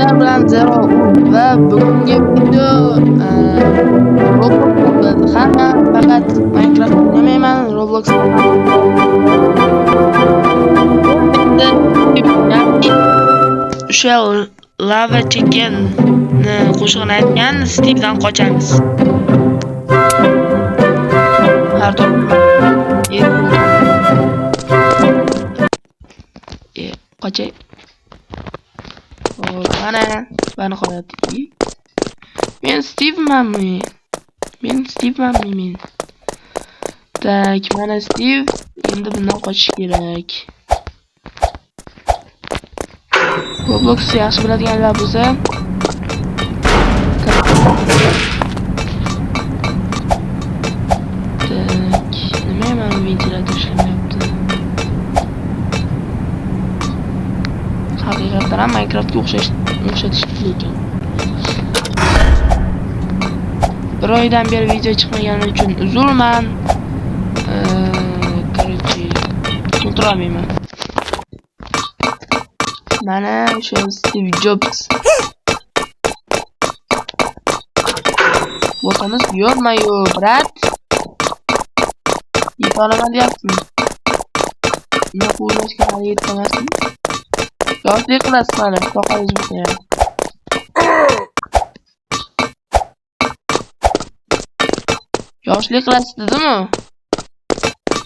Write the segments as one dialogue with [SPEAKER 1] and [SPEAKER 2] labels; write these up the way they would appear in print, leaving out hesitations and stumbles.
[SPEAKER 1] Sizlar bilan Zero va bugungi video Roblox bo'ladi. Hamma faqat Minecraft o'ynamayman, Roblox o'sha lava chekkanni qo'shig'ini aytgan Steve'dan qochamiz. Har qochay. Mana qo'yapti. Men Steve'manmi? Tak, mana Steve. Endi bundan qochish kerak. Roblox yaxshi biladiganlar bo'lsa, tak, nima mana ventilator ishlamayapti. Haqiqatan ham Minecraftga o'xshatish ekan. Bir oydan beri video chiqmagani uchun uzrman. Короче, tushuntirolmayman. Mana shu Steve Jobs. Bo'lsangiz yorma-yu, brat. Yetolaman deyapsizmi? Nima qo'ylashga hali yetolmasmi? Yoshlik qilasiz mana, soqolingiz bo'lsa. Yoshlik qilasiz dedimi?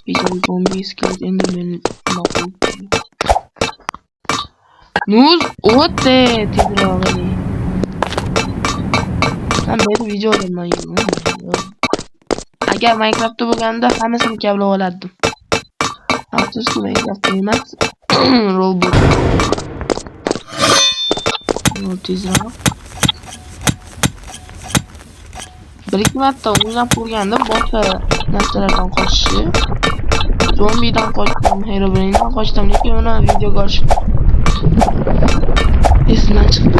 [SPEAKER 1] Video zombi iskelet endi meni ma'qul. Nuz o'tdi tezroq. Men bu videoda agar Minecraftda bo'lganda hammasini kablab olardim. Afsuski Minecraft emas, Roblox. Tezroq. Bir-ikki marta o'ynab ko'rgandim, boshqa narsalardan qochishni. Zombidan qochdim, Herobrine'dan qochdim, lekin uni videoga olish esimdan chiqdi.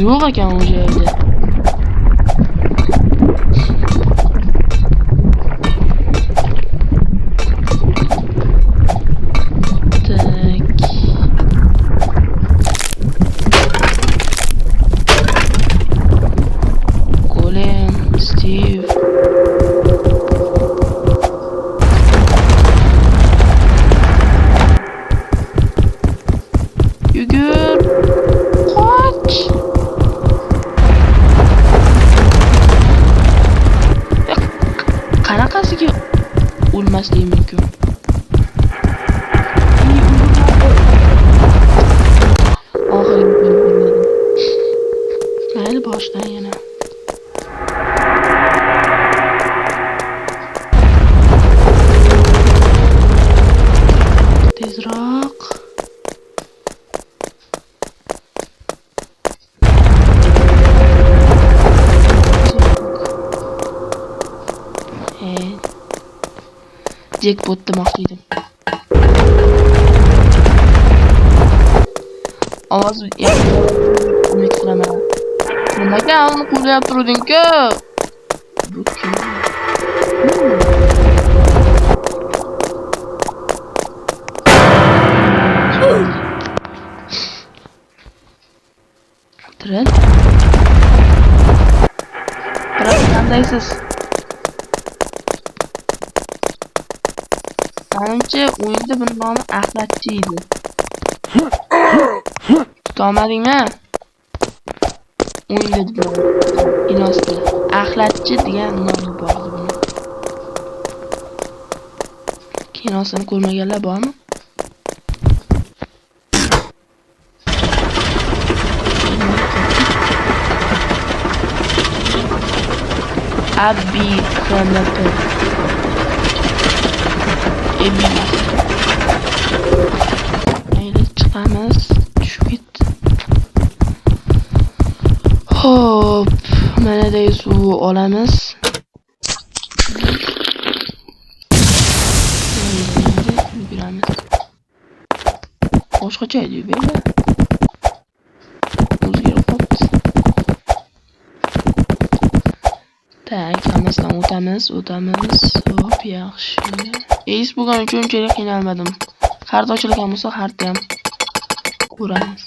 [SPEAKER 1] Yo'q ekan u yerda. Qanaqasiga o'lmaslik mumkin? Mayli boshdan yana. Tezroq. Jackpot demoqchi edim. Ovoz umid qilaman. Nimaga uni qo'llab turding-ku? Bu kim? Tren. Biroq qandaysiz? Menimcha o'yinda buning nomi Ahmadchi edi. Tutolmadingmi? O'yinda inosda Ahmadchi degan nomi bor edi. Kinosini ko'rmaganlar bormi? Abbi kanapı. Mayli chiqamiz. Tushib ketdi. Hop, manaday suv olamiz. Boshqacha edi beylar. O'zgarib o'tamiz. Hop, yaxshi. Ace bo'lgani uchun unchalik qiynalmadim. Xarid ochilgan bo'lsa, xaridni ham ko'ramiz.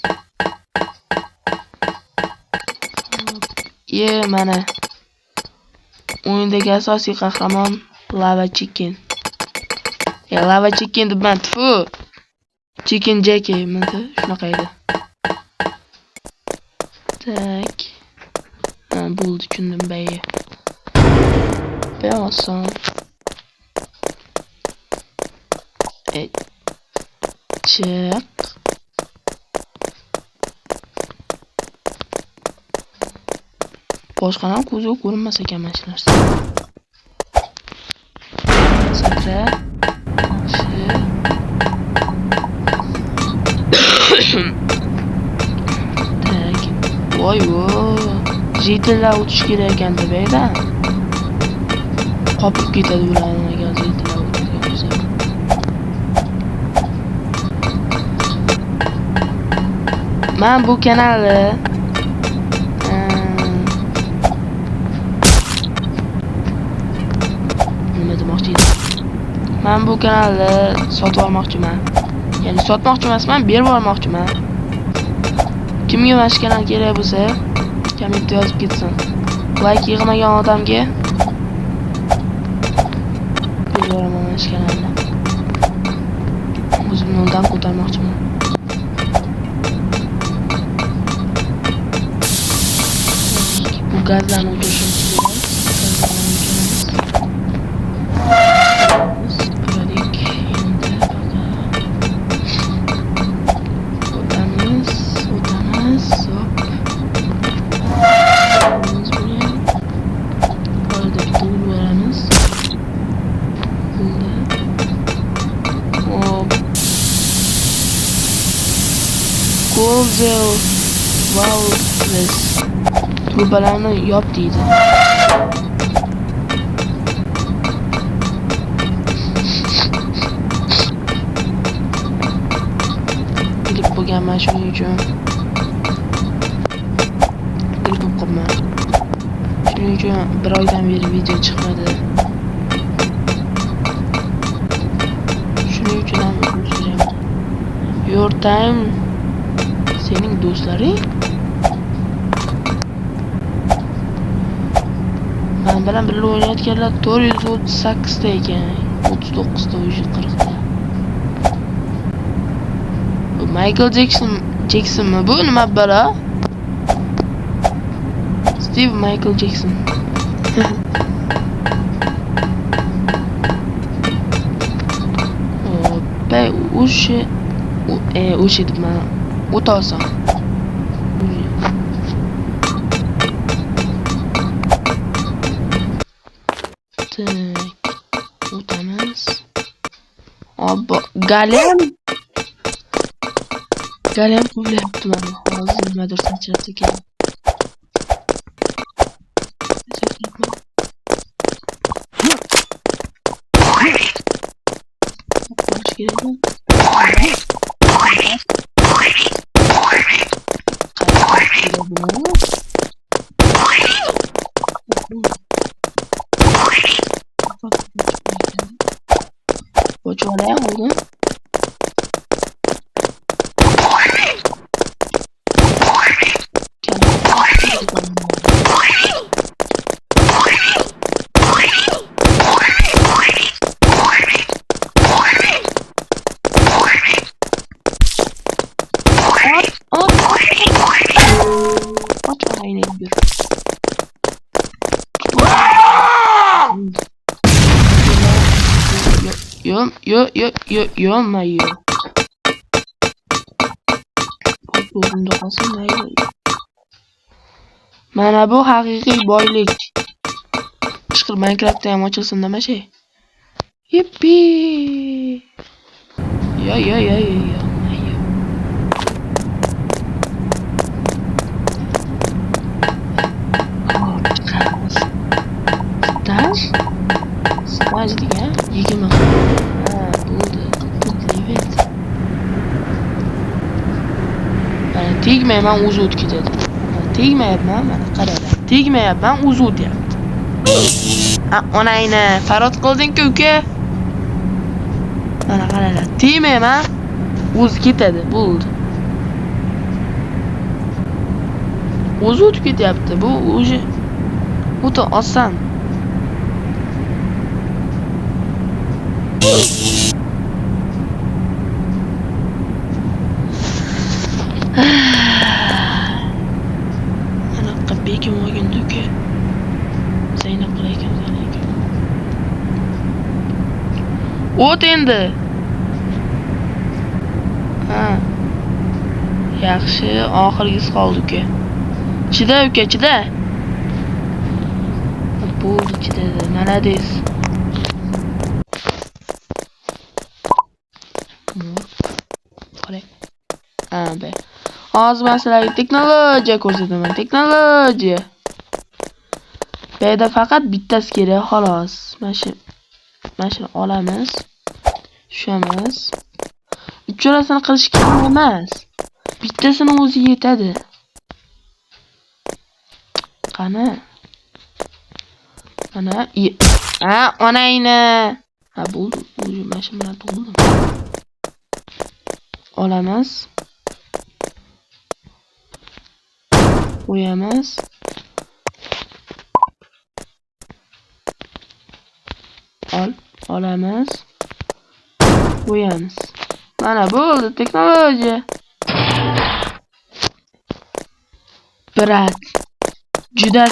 [SPEAKER 1] Mana o'yindagi asosiy qahramon Lava Chicken. Lava Chicken debman, tfu. Chicken Jackie menda shunaqa edi. Tak. Bo'ldi, tushundim bayi. Oson. Chiq. Boshqadan ko'zga ko'rinmas ekan mana shu narsa. Sakra. Tak. Voy. Jetillar o'tish kerak ekan deb-da. Qopib ketadi ularni agar jetillar o'tgan bo'lsa. Men bu kanalni Men bu kanalni sotib olmoqchiman. Ya'ni sotmoqchi emasman, berib olmoqchiman. Kimga mana shu kanal kerak bo'lsa, kommentda yozib ketsin. Like yig'magan odamga berib olaman mana shu kanalni. O'zimni noldan ko'tarmoqchiman. Bu gazlarni o'chirishim kerak. Golzel Walrus trubalarni yop deydi. Klip bo'lganman shuning uchun. Klip o'qibman. Shuning uchun bir oydan beri video chiqmadi. Shuning uchun ham o'zim Your time sening do'stlaring men bilan birga o'ynayotganlar 438 ta ekan, 39 ta o'sha 40 ta. Michael Jacksonmi bu? Nima bala? Steve Michael Jackson. o'sha debman. O'ta oson. O'tamiz. Obbo, galem qo'yapti mana. Hozir nimadir sachrat ekan. Which one am I holding? Yo, mayo. O'zimda qolsin mayli. Mana bu haqiqiy boylik. Chiqir Minecraftda ham ochilsin nima shay. Yippi. Yo. Mayo. Staj degan 20. Tegmayman, o'zi o'tib ketadi. Tegmayapman, mana qaranglar. Tegmayapman, o'zi o'tyapti. Onangni farod qilding-ku uka. Mana qaranglar, tegmayman. O'zi ketadi, bo'ldi. O'zi o'tib ketyapti. Bu o'zi o'ta oson. Anaqa bekim olganda uka. Zaynab qilayotgan ekan. O't endi. Ha. Yaxshi, oxirgisi qoldi uka. Chida uka, chida. Bo'ldi, chidadi. Malades. Qarang. Be. Hozir men sizlarga texnologiya ko'rsataman. Texnologiya. Bu yerda faqat bittasi kerak, xolos. Mashina olamiz. Tushamiz. Uchalasini qilish kerak emas. Bittasini o'zi yetadi. Qani? Mana, onangni. Ha, bo'ldi. O'zi mashina bilan to'ldim. Olamiz. Qo'yamiz. Olamiz. Qo'yamiz. Mana bo'ldi, texnologiya. Brat. Juda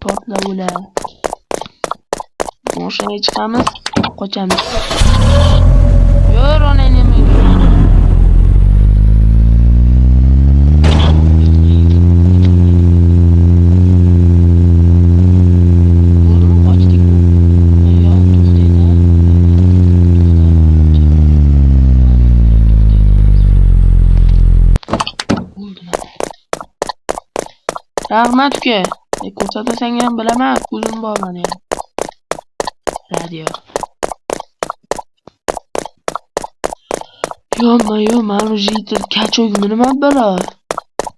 [SPEAKER 1] portlovlar. Mashinaga chiqamiz, qochamiz. Yur, onangni. Rahmat uka. Ko'rsatasan ham bilaman, ko'zim bor meni ham. Radio. Yo, mana jitil kachogimi nima balo?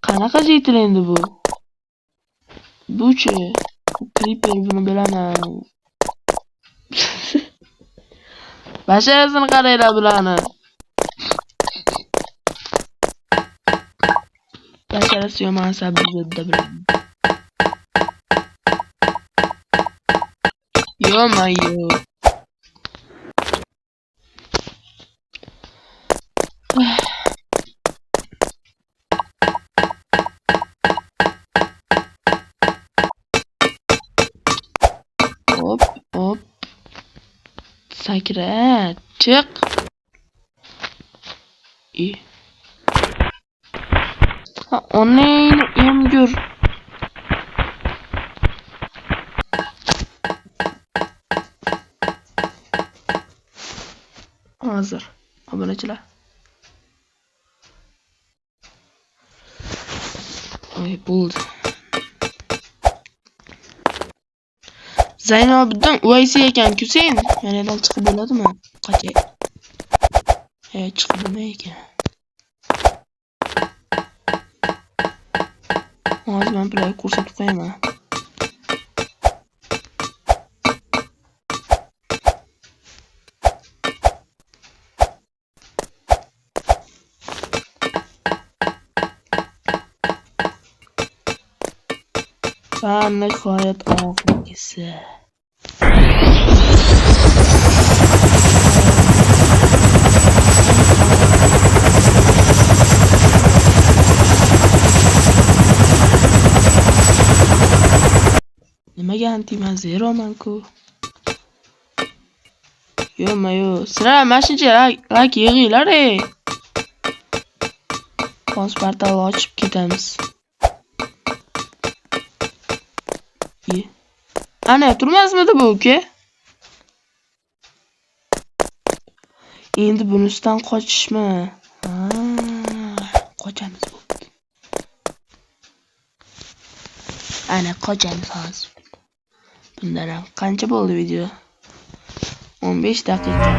[SPEAKER 1] Qanaqa jitil endi bu? Buchi. Creeper buni bilaman. Basharasini qaranglar bularni. Basharasi yomon sabzida bilaman. Yo-mayo. Hop. Sakra, chiq. Onangni emgur. Hozir obunachilar. Bo'ldi. Zaynobiddin uvaysi ekan-ku sen. Yana chiqib bo'ladimi? Qachay. Chiqib bo'lmay ekan. Hozir men bularga ko'rsatib qo'yaman. Va nihoyat oxirgisi. Nimaga antiman zeroman-ku? Yo-mayo, sizlar mashincha lak yig'inglar-ey. portalni ochib ketamiz. Ana turmasmidi bu uka? Endi bunisidan qochishmi? Qochamiz bu. Ana qochamiz hozir. Bundan ham qancha bo'ldi video? 15 daqiqa.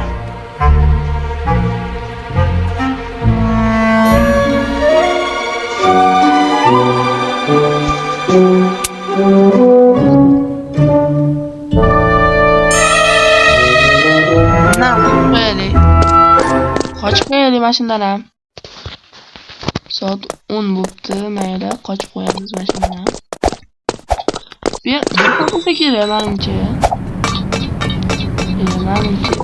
[SPEAKER 1] Qochib qo'yaylik mashinadan ham. Soat 10 bo'libdi, mayli, qochib qo'yamiz mashinadan ham. Bir qo'ysa kerak menimcha. Menimcha.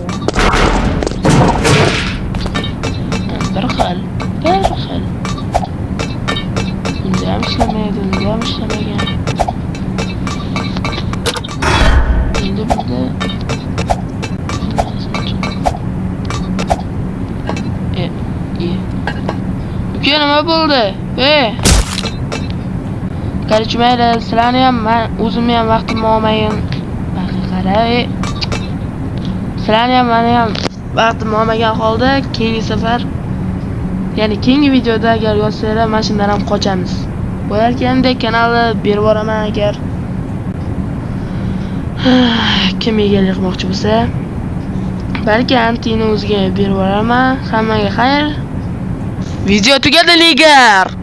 [SPEAKER 1] Bir xil. Bunda ham ishlamaydi, bunda ham ishlamagan. Endi bunda uka nima bo'ldi? Qarich mayli, sizlarni ham men o'zimni ham vaqtim olmagan. Qara, sizlarni ham meni ham vaqtim olmagan holda keyingi safar, ya'ni keyingi videoda agar yozsanglar, mashinadan ham qochamiz. Bo'larkanda kanalni berib boraman agar kim egalik qilmoqchi bo'lsa, balki antini o'ziga berib boraman. Hammaga xayr. Video tugadi ligar.